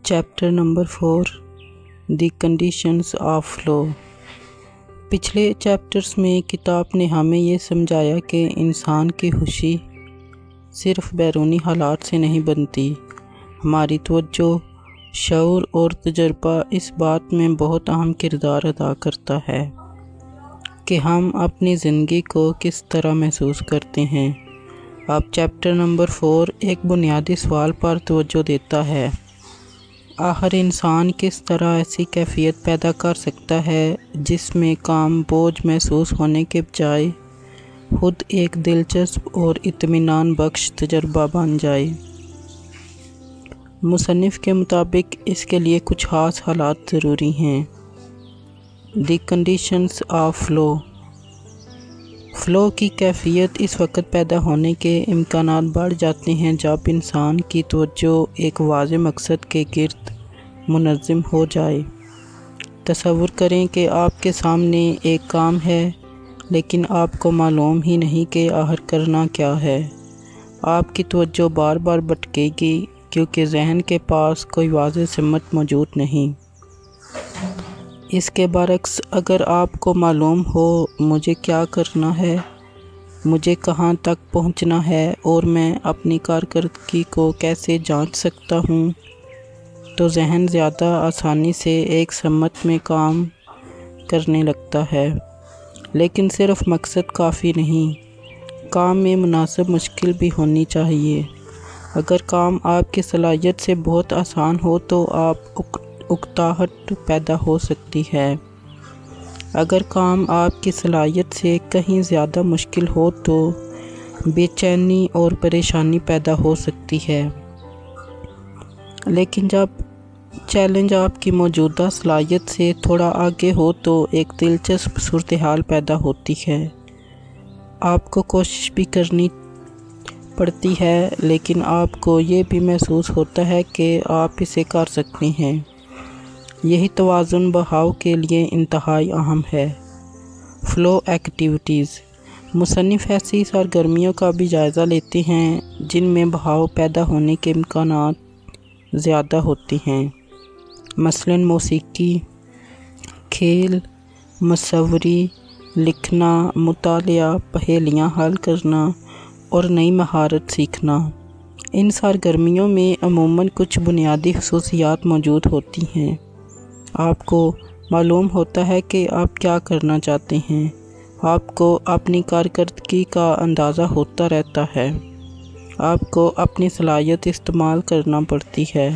Chapter number 4 the conditions of flow. پچھلے chapters میں کتاب نے ہمیں یہ سمجھایا کہ انسان کی خوشی صرف بیرونی حالات سے نہیں بنتی۔ ہماری توجہ، شعور اور تجربہ اس بات میں بہت اہم کردار ادا کرتا ہے کہ ہم اپنی زندگی کو کس طرح محسوس کرتے ہیں۔ اب چیپٹر نمبر 4 ایک بنیادی سوال پر توجہ دیتا ہے۔ آخر انسان کس طرح ایسی کیفیت پیدا کر سکتا ہے جس میں کام بوجھ محسوس ہونے کے بجائے خود ایک دلچسپ اور اطمینان بخش تجربہ بن جائے؟ مصنف کے مطابق اس کے لیے کچھ خاص حالات ضروری ہیں۔ The conditions of flow. Flu کی کیفیت اس وقت پیدا ہونے کے امکانات بڑھ جاتے ہیں جب انسان کی توجہ ایک واضح مقصد کے گرد منظم ہو جائے۔ تصور کریں کہ آپ کے سامنے ایک کام ہے لیکن آپ کو معلوم ہی نہیں کہ آخر کرنا کیا ہے۔ آپ کی توجہ بار بار بھٹکے گی کیونکہ ذہن کے پاس کوئی واضح سمت موجود نہیں۔ اس کے برعکس اگر آپ کو معلوم ہو مجھے کیا کرنا ہے، مجھے کہاں تک پہنچنا ہے اور میں اپنی کارکردگی کو کیسے جانچ سکتا ہوں، تو ذہن زیادہ آسانی سے ایک سمت میں کام کرنے لگتا ہے۔ لیکن صرف مقصد کافی نہیں، کام میں مناسب مشکل بھی ہونی چاہیے۔ اگر کام آپ کی صلاحیت سے بہت آسان ہو تو آپ اکتاہٹ پیدا ہو سکتی ہے۔ اگر کام آپ کی صلاحیت سے کہیں زیادہ مشکل ہو تو بے چینی اور پریشانی پیدا ہو سکتی ہے۔ لیکن جب چیلنج آپ کی موجودہ صلاحیت سے تھوڑا آگے ہو تو ایک دلچسپ صورتحال پیدا ہوتی ہے۔ آپ کو کوشش بھی کرنی پڑتی ہے لیکن آپ کو یہ بھی محسوس ہوتا ہے کہ آپ اسے کر سکتے ہیں۔ یہی توازن بہاؤ کے لیے انتہائی اہم ہے۔ Flu activities. مصنف ایسی سرگرمیوں کا بھی جائزہ لیتے ہیں جن میں بہاؤ پیدا ہونے کے امکانات زیادہ ہوتے ہیں، مثلاً موسیقی، کھیل، مصوری، لکھنا، مطالعہ، پہیلیاں حل کرنا اور نئی مہارت سیکھنا۔ ان سرگرمیوں میں عموماً کچھ بنیادی خصوصیات موجود ہوتی ہیں۔ آپ کو معلوم ہوتا ہے کہ آپ کیا کرنا چاہتے ہیں، آپ کو اپنی کارکردگی کا اندازہ ہوتا رہتا ہے، آپ کو اپنی صلاحیت استعمال کرنا پڑتی ہے،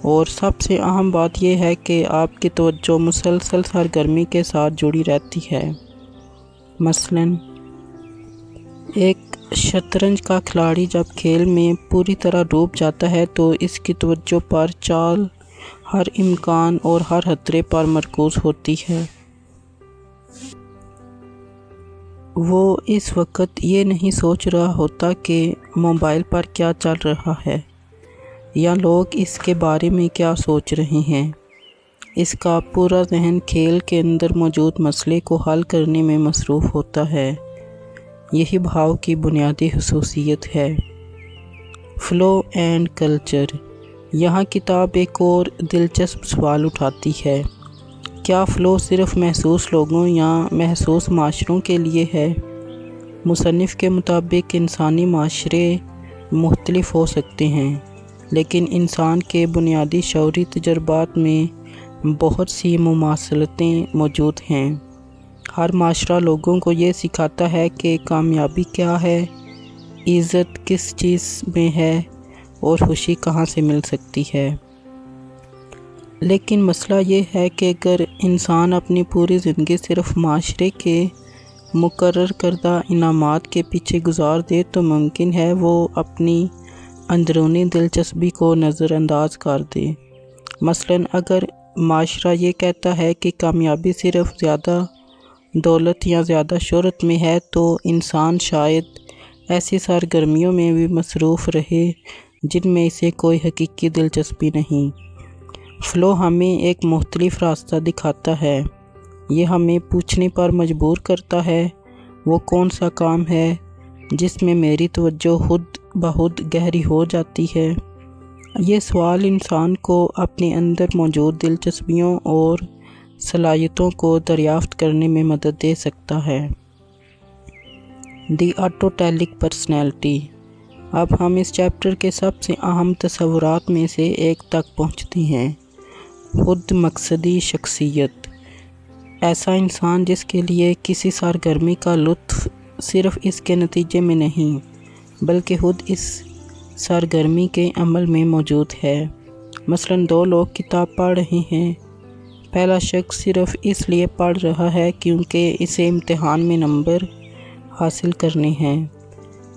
اور سب سے اہم بات یہ ہے کہ آپ کی توجہ مسلسل سرگرمی کے ساتھ جڑی رہتی ہے۔ مثلاً ایک شطرنج کا کھلاڑی جب کھیل میں پوری طرح ڈوب جاتا ہے تو اس کی توجہ پر چال، ہر امکان اور ہر خطرے پر مرکوز ہوتی ہے۔ وہ اس وقت یہ نہیں سوچ رہا ہوتا کہ موبائل پر کیا چل رہا ہے یا لوگ اس کے بارے میں کیا سوچ رہے ہیں۔ اس کا پورا ذہن کھیل کے اندر موجود مسئلے کو حل کرنے میں مصروف ہوتا ہے۔ یہی بہاؤ کی بنیادی خصوصیت ہے۔ Flow and culture. یہاں کتاب ایک اور دلچسپ سوال اٹھاتی ہے۔ کیا فلو صرف محسوس لوگوں یا محسوس معاشروں کے لیے ہے؟ مصنف کے مطابق انسانی معاشرے مختلف ہو سکتے ہیں لیکن انسان کے بنیادی شعوری تجربات میں بہت سی مماثلتیں موجود ہیں۔ ہر معاشرہ لوگوں کو یہ سکھاتا ہے کہ کامیابی کیا ہے، عزت کس چیز میں ہے اور خوشی کہاں سے مل سکتی ہے۔ لیکن مسئلہ یہ ہے کہ اگر انسان اپنی پوری زندگی صرف معاشرے کے مقرر کردہ انعامات کے پیچھے گزار دے تو ممکن ہے وہ اپنی اندرونی دلچسپی کو نظر انداز کر دے۔ مثلاً اگر معاشرہ یہ کہتا ہے کہ کامیابی صرف زیادہ دولت یا زیادہ شہرت میں ہے تو انسان شاید ایسی سرگرمیوں میں بھی مصروف رہے جن میں اسے کوئی حقیقی دلچسپی نہیں۔ فلو ہمیں ایک مختلف راستہ دکھاتا ہے۔ یہ ہمیں پوچھنے پر مجبور کرتا ہے وہ کون سا کام ہے جس میں میری توجہ خود بخود گہری ہو جاتی ہے، یہ سوال انسان کو اپنے اندر موجود دلچسپیوں اور صلاحیتوں کو دریافت کرنے میں مدد دے سکتا ہے۔ دی آٹوٹیلک پرسنالٹی۔ اب ہم اس چیپٹر کے سب سے اہم تصورات میں سے ایک تک پہنچتے ہیں، خود مقصدی شخصیت۔ ایسا انسان جس کے لیے کسی سرگرمی کا لطف صرف اس کے نتیجے میں نہیں بلکہ خود اس سرگرمی کے عمل میں موجود ہے۔ مثلاً دو لوگ کتاب پڑھ رہے ہیں۔ پہلا شخص صرف اس لیے پڑھ رہا ہے کیونکہ اسے امتحان میں نمبر حاصل کرنے ہیں۔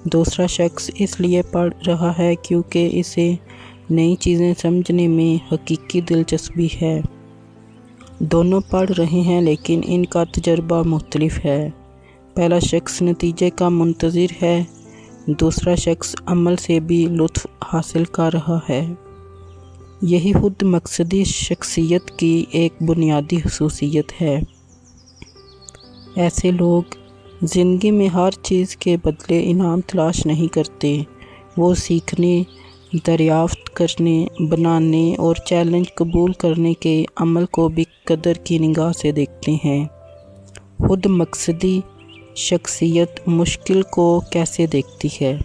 دوسرا شخص اس لیے پڑھ رہا ہے کیونکہ اسے نئی چیزیں سمجھنے میں حقیقی دلچسپی ہے۔ دونوں پڑھ رہے ہیں لیکن ان کا تجربہ مختلف ہے۔ پہلا شخص نتیجے کا منتظر ہے، دوسرا شخص عمل سے بھی لطف حاصل کر رہا ہے۔ یہی خود مقصدی شخصیت کی ایک بنیادی خصوصیت ہے۔ ایسے لوگ زندگی میں ہر چیز کے بدلے انعام تلاش نہیں کرتے، وہ سیکھنے، دریافت کرنے، بنانے اور چیلنج قبول کرنے کے عمل کو بھی قدر کی نگاہ سے دیکھتے ہیں۔ خود مقصدی شخصیت مشکل کو کیسے دیکھتی ہے؟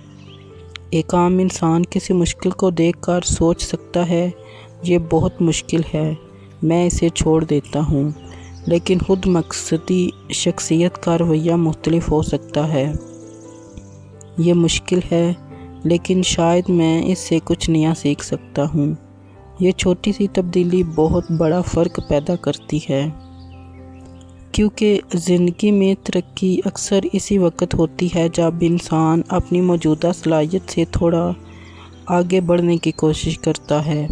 ایک عام انسان کسی مشکل کو دیکھ کر سوچ سکتا ہے، یہ بہت مشکل ہے، میں اسے چھوڑ دیتا ہوں۔ لیکن خود مقصدی شخصیت کا رویہ مختلف ہو سکتا ہے۔ یہ مشکل ہے لیکن شاید میں اس سے کچھ نیا سیکھ سکتا ہوں۔ یہ چھوٹی سی تبدیلی بہت بڑا فرق پیدا کرتی ہے، کیونکہ زندگی میں ترقی اکثر اسی وقت ہوتی ہے جب انسان اپنی موجودہ صلاحیت سے تھوڑا آگے بڑھنے کی کوشش کرتا ہے۔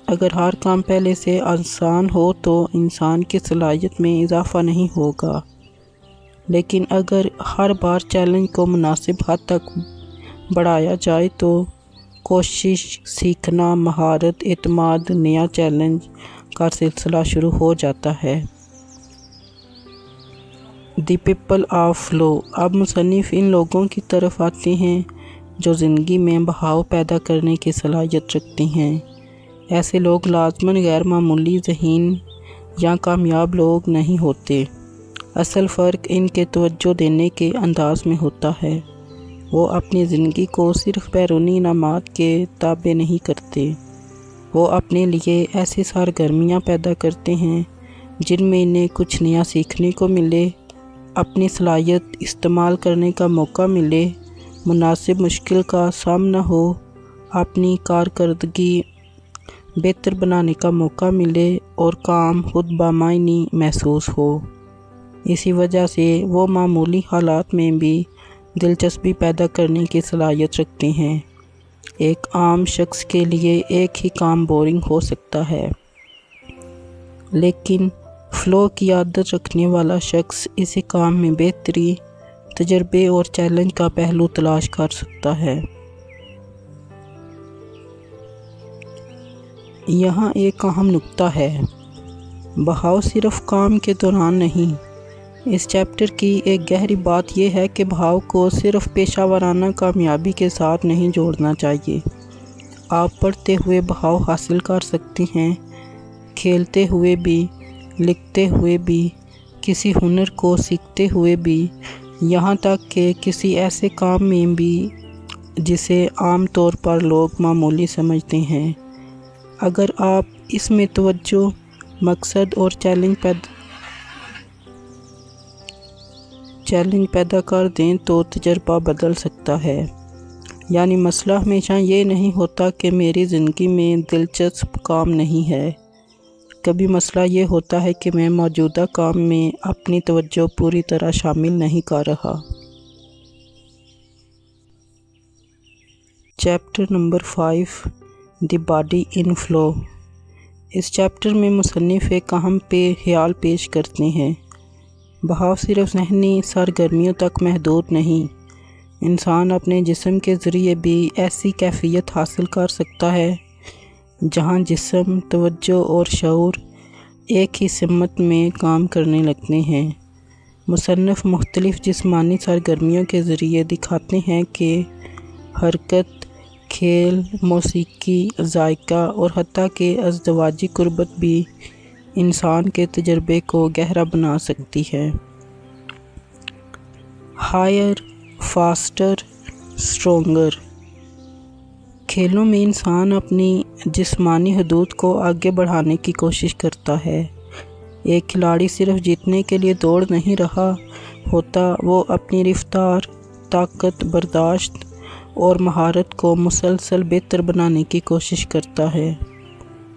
اگر ہر کام پہلے سے آسان ہو تو انسان کی صلاحیت میں اضافہ نہیں ہوگا، لیکن اگر ہر بار چیلنج کو مناسب حد تک بڑھایا جائے تو کوشش، سیکھنا، مہارت، اعتماد، نیا چیلنج کا سلسلہ شروع ہو جاتا ہے۔ The people of flow. اب مصنف ان لوگوں کی طرف آتے ہیں جو زندگی میں بہاؤ پیدا کرنے کی صلاحیت رکھتے ہیں۔ ایسے لوگ لازماً غیر معمولی ذہین یا کامیاب لوگ نہیں ہوتے۔ اصل فرق ان کے توجہ دینے کے انداز میں ہوتا ہے۔ وہ اپنی زندگی کو صرف بیرونی انعامات کے تابع نہیں کرتے، وہ اپنے لیے ایسی سرگرمیاں پیدا کرتے ہیں جن میں انہیں کچھ نیا سیکھنے کو ملے، اپنی صلاحیت استعمال کرنے کا موقع ملے، مناسب مشکل کا سامنا ہو، اپنی کارکردگی بہتر بنانے کا موقع ملے اور کام خود بامعنی محسوس ہو۔ اسی وجہ سے وہ معمولی حالات میں بھی دلچسپی پیدا کرنے کی صلاحیت رکھتے ہیں۔ ایک عام شخص کے لیے ایک ہی کام بورنگ ہو سکتا ہے، لیکن فلو کی عادت رکھنے والا شخص اسی کام میں بہتری، تجربے اور چیلنج کا پہلو تلاش کر سکتا ہے۔ یہاں ایک اہم نکتہ ہے، بہاؤ صرف کام کے دوران نہیں۔ اس چیپٹر کی ایک گہری بات یہ ہے کہ بہاؤ کو صرف پیشہ ورانہ کامیابی کے ساتھ نہیں جوڑنا چاہیے۔ آپ پڑھتے ہوئے بہاؤ حاصل کر سکتے ہیں، کھیلتے ہوئے بھی، لکھتے ہوئے بھی، کسی ہنر کو سیکھتے ہوئے بھی، یہاں تک کہ کسی ایسے کام میں بھی جسے عام طور پر لوگ معمولی سمجھتے ہیں۔ اگر آپ اس میں توجہ، مقصد اور چیلنج پیدا کر دیں تو تجربہ بدل سکتا ہے۔ یعنی مسئلہ ہمیشہ یہ نہیں ہوتا کہ میری زندگی میں دلچسپ کام نہیں ہے، کبھی مسئلہ یہ ہوتا ہے کہ میں موجودہ کام میں اپنی توجہ پوری طرح شامل نہیں کر رہا۔ Chapter number 5، the body in flow. اس چیپٹر میں مصنف ایک اہم خیال پیش کرتے ہیں، بہاؤ صرف ذہنی سرگرمیوں تک محدود نہیں، انسان اپنے جسم کے ذریعے بھی ایسی کیفیت حاصل کر سکتا ہے جہاں جسم، توجہ اور شعور ایک ہی سمت میں کام کرنے لگتے ہیں۔ مصنف مختلف جسمانی سرگرمیوں کے ذریعے دکھاتے ہیں کہ حرکت کھیل، موسیقی، ذائقہ اور حتیٰ کہ ازدواجی قربت بھی انسان کے تجربے کو گہرا بنا سکتی ہے۔ Higher, faster, stronger. کھیلوں میں انسان اپنی جسمانی حدود کو آگے بڑھانے کی کوشش کرتا ہے۔ ایک کھلاڑی صرف جیتنے کے لیے دوڑ نہیں رہا ہوتا، وہ اپنی رفتار، طاقت، برداشت اور مہارت کو مسلسل بہتر بنانے کی کوشش کرتا ہے۔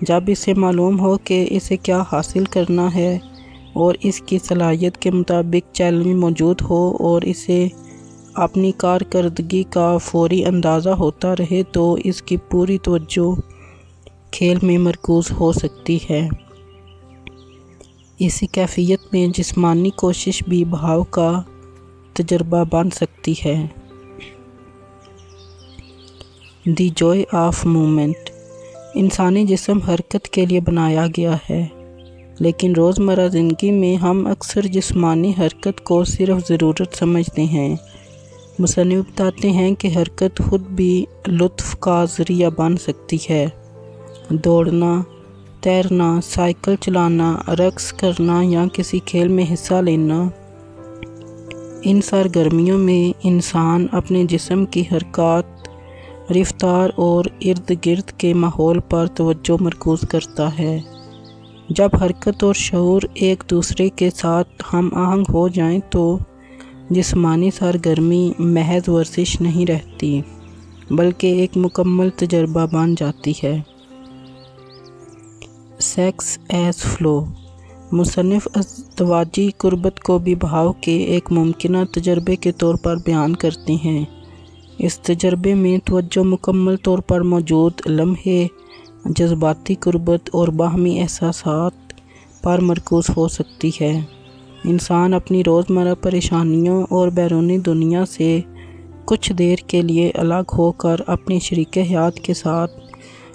جب اسے معلوم ہو کہ اسے کیا حاصل کرنا ہے اور اس کی صلاحیت کے مطابق چیلنج موجود ہو اور اسے اپنی کارکردگی کا فوری اندازہ ہوتا رہے تو اس کی پوری توجہ کھیل میں مرکوز ہو سکتی ہے۔ اسی کیفیت میں جسمانی کوشش بھی بہاؤ کا تجربہ بن سکتی ہے۔ دی جوائے آف موومنٹ۔ انسانی جسم حرکت کے لیے بنایا گیا ہے، لیکن روزمرہ زندگی میں ہم اکثر جسمانی حرکت کو صرف ضرورت سمجھتے ہیں۔ مصنف بتاتے ہیں کہ حرکت خود بھی لطف کا ذریعہ بن سکتی ہے۔ دوڑنا، تیرنا، سائیکل چلانا، رقص کرنا یا کسی کھیل میں حصہ لینا، ان سرگرمیوں میں انسان اپنے جسم کی حرکات، رفتار اور ارد گرد کے ماحول پر توجہ مرکوز کرتا ہے۔ جب حرکت اور شعور ایک دوسرے کے ساتھ ہم آہنگ ہو جائیں تو جسمانی سرگرمی محض ورزش نہیں رہتی، بلکہ ایک مکمل تجربہ بن جاتی ہے۔ Sex as flow. مصنف ازدواجی قربت کو بھی بہاؤ کے ایک ممکنہ تجربے کے طور پر بیان کرتے ہیں۔ اس تجربے میں توجہ مکمل طور پر موجود لمحے، جذباتی قربت اور باہمی احساسات پر مرکوز ہو سکتی ہے۔ انسان اپنی روزمرہ پریشانیوں اور بیرونی دنیا سے کچھ دیر کے لیے الگ ہو کر اپنے شریک حیات کے ساتھ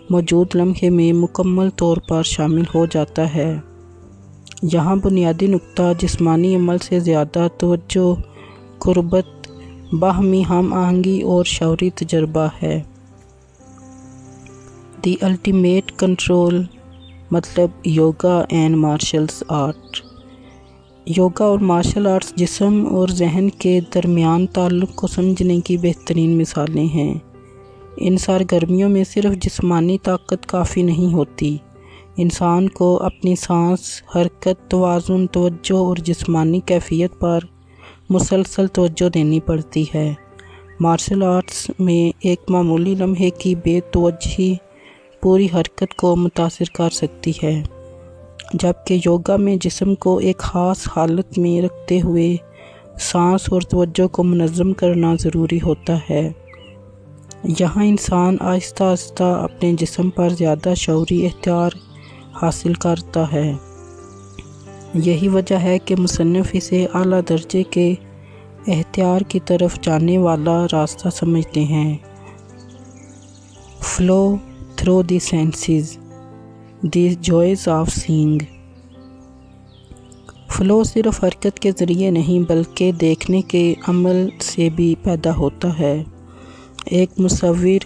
موجود لمحے میں مکمل طور پر شامل ہو جاتا ہے۔ یہاں بنیادی نکتہ جسمانی عمل سے زیادہ توجہ، قربت، باہمی ہم آہنگی اور شعوری تجربہ ہے۔ دی الٹیمیٹ کنٹرول، مطلب yoga and martial art. Yoga اور مارشل آرٹس جسم اور ذہن کے درمیان تعلق کو سمجھنے کی بہترین مثالیں ہیں۔ ان سرگرمیوں میں صرف جسمانی طاقت کافی نہیں ہوتی، انسان کو اپنی سانس، حرکت، توازن، توجہ اور جسمانی کیفیت پر مسلسل توجہ دینی پڑتی ہے۔ مارشل آرٹس میں ایک معمولی لمحے کی بے توجہی پوری حرکت کو متاثر کر سکتی ہے، جبکہ یوگا میں جسم کو ایک خاص حالت میں رکھتے ہوئے سانس اور توجہ کو منظم کرنا ضروری ہوتا ہے۔ یہاں انسان آہستہ آہستہ اپنے جسم پر زیادہ شعوری اختیار حاصل کرتا ہے۔ یہی وجہ ہے کہ مصنف اسے اعلیٰ درجے کے اختیار کی طرف جانے والا راستہ سمجھتے ہیں۔ Flow through the senses, the joys of seeing. Flow صرف حرکت کے ذریعے نہیں بلکہ دیکھنے کے عمل سے بھی پیدا ہوتا ہے۔ ایک مصور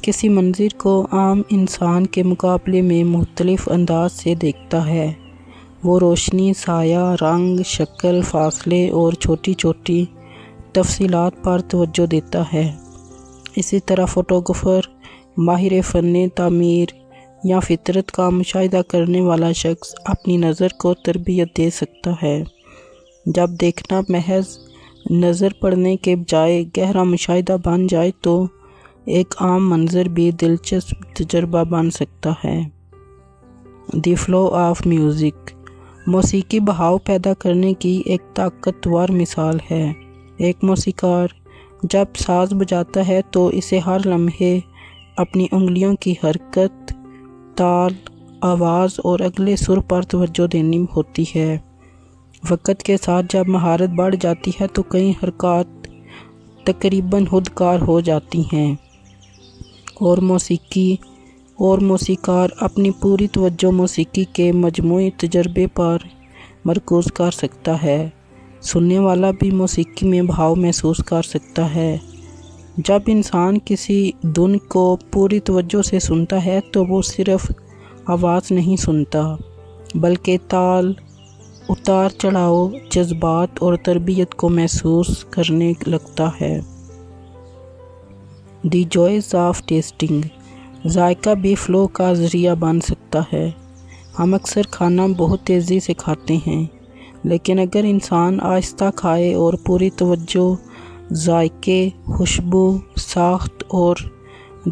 کسی منظر کو عام انسان کے مقابلے میں مختلف انداز سے دیکھتا ہے۔ وہ روشنی، سایہ، رنگ، شکل، فاصلے اور چھوٹی چھوٹی تفصیلات پر توجہ دیتا ہے۔ اسی طرح فوٹوگرافر، ماہر فن تعمیر یا فطرت کا مشاہدہ کرنے والا شخص اپنی نظر کو تربیت دے سکتا ہے۔ جب دیکھنا محض نظر پڑنے کے بجائے گہرا مشاہدہ بن جائے تو ایک عام منظر بھی دلچسپ تجربہ بن سکتا ہے۔ The flow of music. موسیقی بہاؤ پیدا کرنے کی ایک طاقتور مثال ہے۔ ایک موسیقار جب ساز بجاتا ہے تو اسے ہر لمحے اپنی انگلیوں کی حرکت، تال، آواز اور اگلے سر پر توجہ دینی ہوتی ہے۔ وقت کے ساتھ جب مہارت بڑھ جاتی ہے تو کئی حرکات تقریباً خودکار ہو جاتی ہیں اور موسیقار اپنی پوری توجہ موسیقی کے مجموعی تجربے پر مرکوز کر سکتا ہے۔ سننے والا بھی موسیقی میں بہاؤ محسوس کر سکتا ہے۔ جب انسان کسی دھن کو پوری توجہ سے سنتا ہے تو وہ صرف آواز نہیں سنتا بلکہ تال، اتار چڑھاؤ، جذبات اور تربیت کو محسوس کرنے لگتا ہے۔ دی جوائز آف ٹیسٹنگ، ذائقہ بھی فلو کا ذریعہ بن سکتا ہے۔ ہم اکثر کھانا بہت تیزی سے کھاتے ہیں، لیکن اگر انسان آہستہ کھائے اور پوری توجہ ذائقے، خوشبو، ساخت اور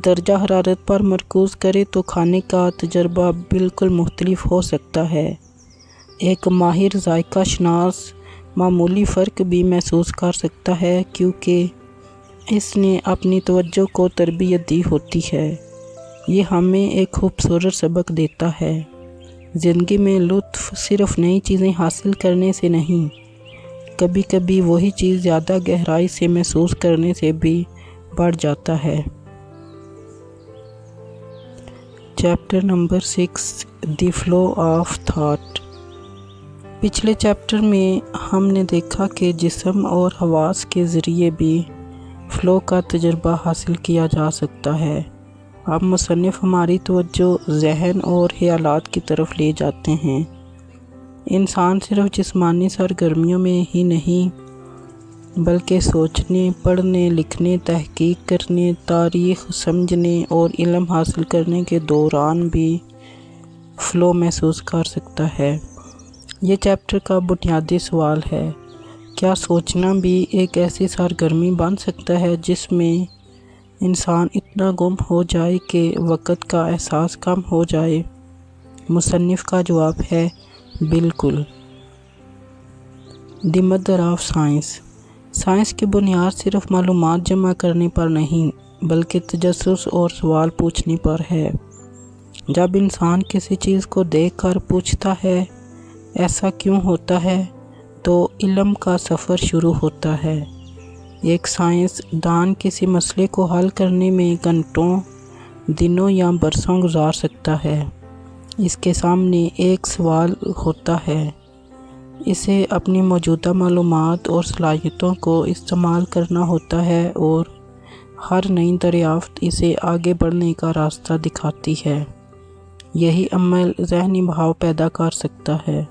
درجہ حرارت پر مرکوز کرے تو کھانے کا تجربہ بالکل مختلف ہو سکتا ہے۔ ایک ماہر ذائقہ شناس معمولی فرق بھی محسوس کر سکتا ہے کیونکہ اس نے اپنی توجہ کو تربیت دی ہوتی ہے۔ یہ ہمیں ایک خوبصورت سبق دیتا ہے۔ زندگی میں لطف صرف نئی چیزیں حاصل کرنے سے نہیں، کبھی کبھی وہی چیز زیادہ گہرائی سے محسوس کرنے سے بھی بڑھ جاتا ہے۔ Chapter number 6، the flow of thought. پچھلے چیپٹر میں ہم نے دیکھا کہ جسم اور حواس کے ذریعے بھی فلو کا تجربہ حاصل کیا جا سکتا ہے۔ اب مصنف ہماری توجہ ذہن اور خیالات کی طرف لے جاتے ہیں۔ انسان صرف جسمانی سرگرمیوں میں ہی نہیں بلکہ سوچنے، پڑھنے، لکھنے، تحقیق کرنے، تاریخ سمجھنے اور علم حاصل کرنے کے دوران بھی فلو محسوس کر سکتا ہے۔ یہ چیپٹر کا بنیادی سوال ہے، کیا سوچنا بھی ایک ایسی سرگرمی بن سکتا ہے جس میں انسان اتنا گم ہو جائے کہ وقت کا احساس کم ہو جائے؟ مصنف کا جواب ہے بالکل۔ دی مدر آف سائنس، سائنس کی بنیاد صرف معلومات جمع کرنے پر نہیں بلکہ تجسس اور سوال پوچھنے پر ہے۔ جب انسان کسی چیز کو دیکھ کر پوچھتا ہے ایسا کیوں ہوتا ہے تو علم کا سفر شروع ہوتا ہے۔ ایک سائنس دان کسی مسئلے کو حل کرنے میں گھنٹوں، دنوں یا برسوں گزار سکتا ہے۔ اس کے سامنے ایک سوال ہوتا ہے، اسے اپنی موجودہ معلومات اور صلاحیتوں کو استعمال کرنا ہوتا ہے اور ہر نئی دریافت اسے آگے بڑھنے کا راستہ دکھاتی ہے۔ یہی عمل ذہنی بہاؤ پیدا کر سکتا ہے۔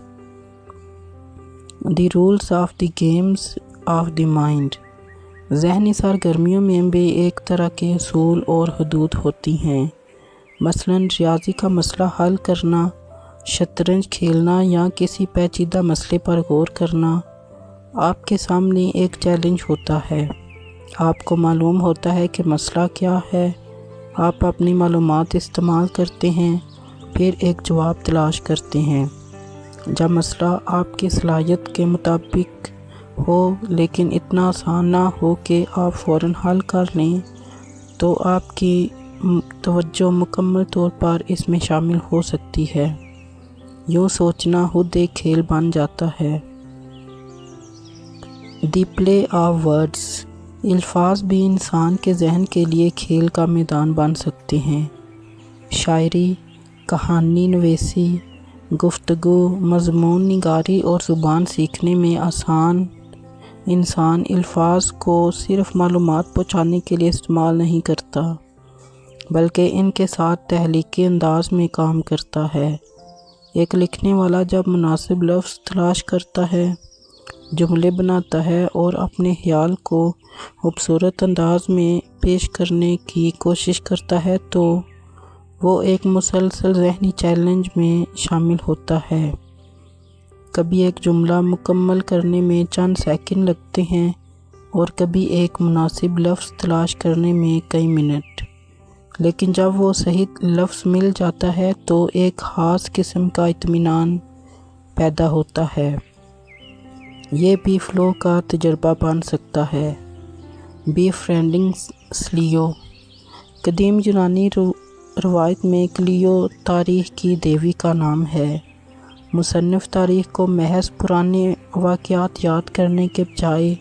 The rules of the games of the mind, ذہنی سرگرمیوں میں بھی ایک طرح کے اصول اور حدود ہوتی ہیں۔ مثلاً ریاضی کا مسئلہ حل کرنا، شطرنج کھیلنا یا کسی پیچیدہ مسئلے پر غور کرنا آپ کے سامنے ایک چیلنج ہوتا ہے۔ آپ کو معلوم ہوتا ہے کہ مسئلہ کیا ہے، آپ اپنی معلومات استعمال کرتے ہیں، پھر ایک جواب تلاش کرتے ہیں۔ جب مسئلہ آپ کی صلاحیت کے مطابق ہو لیکن اتنا آسان نہ ہو کہ آپ فوراً حل کر لیں تو آپ کی توجہ مکمل طور پر اس میں شامل ہو سکتی ہے۔ یوں سوچنا خود ایک کھیل بن جاتا ہے۔ دی پلے آف ورڈز، الفاظ بھی انسان کے ذہن کے لیے کھیل کا میدان بن سکتے ہیں۔ شاعری، کہانی نویسی، گفتگو، مضمون نگاری اور زبان سیکھنے میں انسان الفاظ کو صرف معلومات پہنچانے کے لیے استعمال نہیں کرتا بلکہ ان کے ساتھ تخلیقی انداز میں کام کرتا ہے۔ ایک لکھنے والا جب مناسب لفظ تلاش کرتا ہے، جملے بناتا ہے اور اپنے خیال کو خوبصورت انداز میں پیش کرنے کی کوشش کرتا ہے تو وہ ایک مسلسل ذہنی چیلنج میں شامل ہوتا ہے۔ کبھی ایک جملہ مکمل کرنے میں چند سیکنڈ لگتے ہیں اور کبھی ایک مناسب لفظ تلاش کرنے میں کئی منٹ، لیکن جب وہ صحیح لفظ مل جاتا ہے تو ایک خاص قسم کا اطمینان پیدا ہوتا ہے۔ یہ بھی فلو کا تجربہ بن سکتا ہے۔ بی فرینڈنگ سلیو، قدیم یونانی روایت میں کلیو تاریخ کی دیوی کا نام ہے۔ مصنف تاریخ کو محض پرانے واقعات یاد کرنے کے بجائے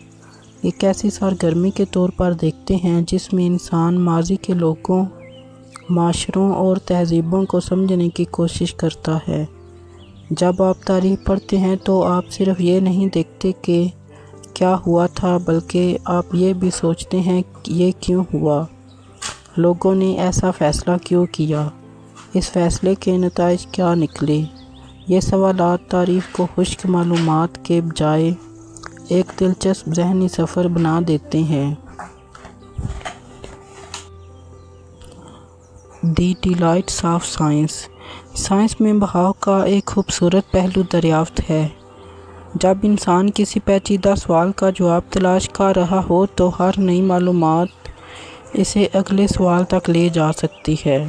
ایک ایسی سرگرمی کے طور پر دیکھتے ہیں جس میں انسان ماضی کے لوگوں، معاشروں اور تہذیبوں کو سمجھنے کی کوشش کرتا ہے۔ جب آپ تاریخ پڑھتے ہیں تو آپ صرف یہ نہیں دیکھتے کہ کیا ہوا تھا بلکہ آپ یہ بھی سوچتے ہیں کہ یہ کیوں ہوا، لوگوں نے ایسا فیصلہ کیوں کیا، اس فیصلے کے نتائج کیا نکلے۔ یہ سوالات تعریف کو خشک معلومات کے بجائے ایک دلچسپ ذہنی سفر بنا دیتے ہیں۔ دی ڈیلائٹس آف سائنس۔ سائنس میں بہاؤ کا ایک خوبصورت پہلو دریافت ہے۔ جب انسان کسی پیچیدہ سوال کا جواب تلاش کر رہا ہو تو ہر نئی معلومات اسے اگلے سوال تک لے جا سکتی ہے۔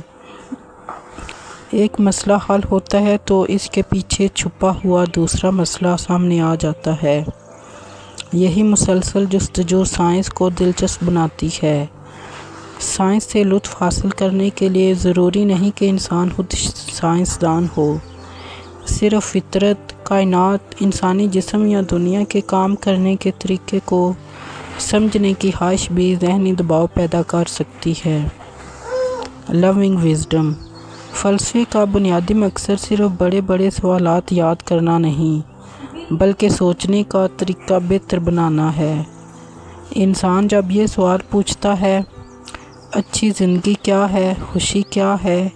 ایک مسئلہ حل ہوتا ہے تو اس کے پیچھے چھپا ہوا دوسرا مسئلہ سامنے آ جاتا ہے۔ یہی مسلسل جستجو سائنس کو دلچسپ بناتی ہے۔ سائنس سے لطف حاصل کرنے کے لیے ضروری نہیں کہ انسان خود سائنسدان ہو۔ صرف فطرت، کائنات، انسانی جسم یا دنیا کے کام کرنے کے طریقے کو سمجھنے کی خواہش بھی ذہنی دباؤ پیدا کر سکتی ہے۔ لونگ وزڈم۔ فلسفے کا بنیادی مقصد صرف بڑے بڑے سوالات یاد کرنا نہیں بلکہ سوچنے کا طریقہ بہتر بنانا ہے۔ انسان جب یہ سوال پوچھتا ہے، اچھی زندگی کیا ہے، خوشی کیا ہے،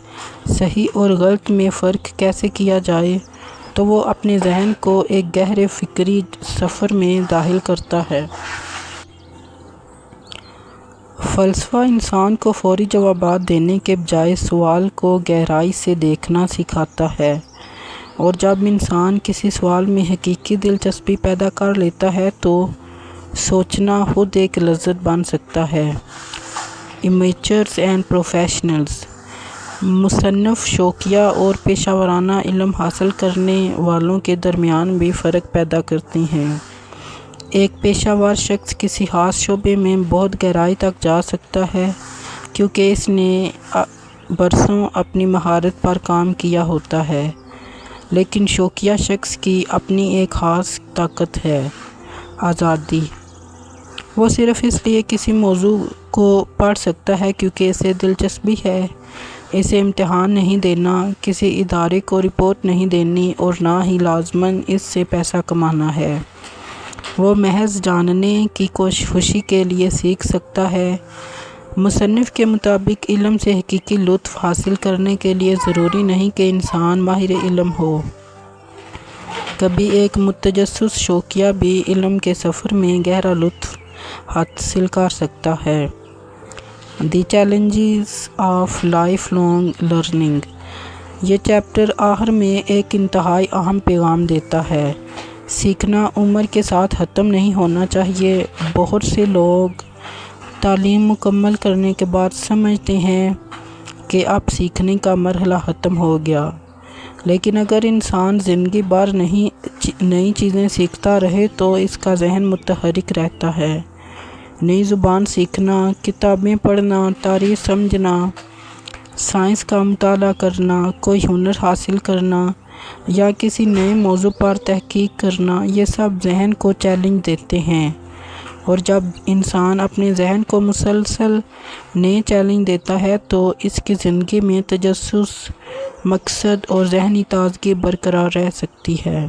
صحیح اور غلط میں فرق کیسے کیا جائے، تو وہ اپنے ذہن کو ایک گہرے فکری سفر میں داخل کرتا ہے۔ فلسفہ انسان کو فوری جوابات دینے کے بجائے سوال کو گہرائی سے دیکھنا سکھاتا ہے، اور جب انسان کسی سوال میں حقیقی دلچسپی پیدا کر لیتا ہے تو سوچنا خود ایک لذت بن سکتا ہے۔ امیچرز اینڈ پروفیشنلز۔ مصنف شوقیہ اور پیشہ ورانہ علم حاصل کرنے والوں کے درمیان بھی فرق پیدا کرتے ہیں۔ ایک پیشہ ور شخص کسی خاص شعبے میں بہت گہرائی تک جا سکتا ہے کیونکہ اس نے برسوں اپنی مہارت پر کام کیا ہوتا ہے، لیکن شوقیہ شخص کی اپنی ایک خاص طاقت ہے، آزادی۔ وہ صرف اس لیے کسی موضوع کو پڑھ سکتا ہے کیونکہ اسے دلچسپی ہے۔ اسے امتحان نہیں دینا، کسی ادارے کو رپورٹ نہیں دینی اور نہ ہی لازماً اس سے پیسہ کمانا ہے۔ وہ محض جاننے کی خوشی کے لیے سیکھ سکتا ہے۔ مصنف کے مطابق علم سے حقیقی لطف حاصل کرنے کے لیے ضروری نہیں کہ انسان ماہر علم ہو۔ کبھی ایک متجسس شوقیہ بھی علم کے سفر میں گہرا لطف حاصل کر سکتا ہے۔ The challenges of life long learning. یہ چیپٹر آخر میں ایک انتہائی اہم پیغام دیتا ہے۔ سیکھنا عمر کے ساتھ ختم نہیں ہونا چاہیے۔ بہت سے لوگ تعلیم مکمل کرنے کے بعد سمجھتے ہیں کہ اب سیکھنے کا مرحلہ ختم ہو گیا، لیکن اگر انسان زندگی بھر نئی چیزیں سیکھتا رہے تو اس کا ذہن متحرک رہتا ہے۔ نئی زبان سیکھنا، کتابیں پڑھنا، تاریخ سمجھنا، سائنس کا مطالعہ کرنا، کوئی ہنر حاصل کرنا یا کسی نئے موضوع پر تحقیق کرنا، یہ سب ذہن کو چیلنج دیتے ہیں، اور جب انسان اپنے ذہن کو مسلسل نئے چیلنج دیتا ہے تو اس کی زندگی میں تجسس، مقصد اور ذہنی تازگی برقرار رہ سکتی ہے۔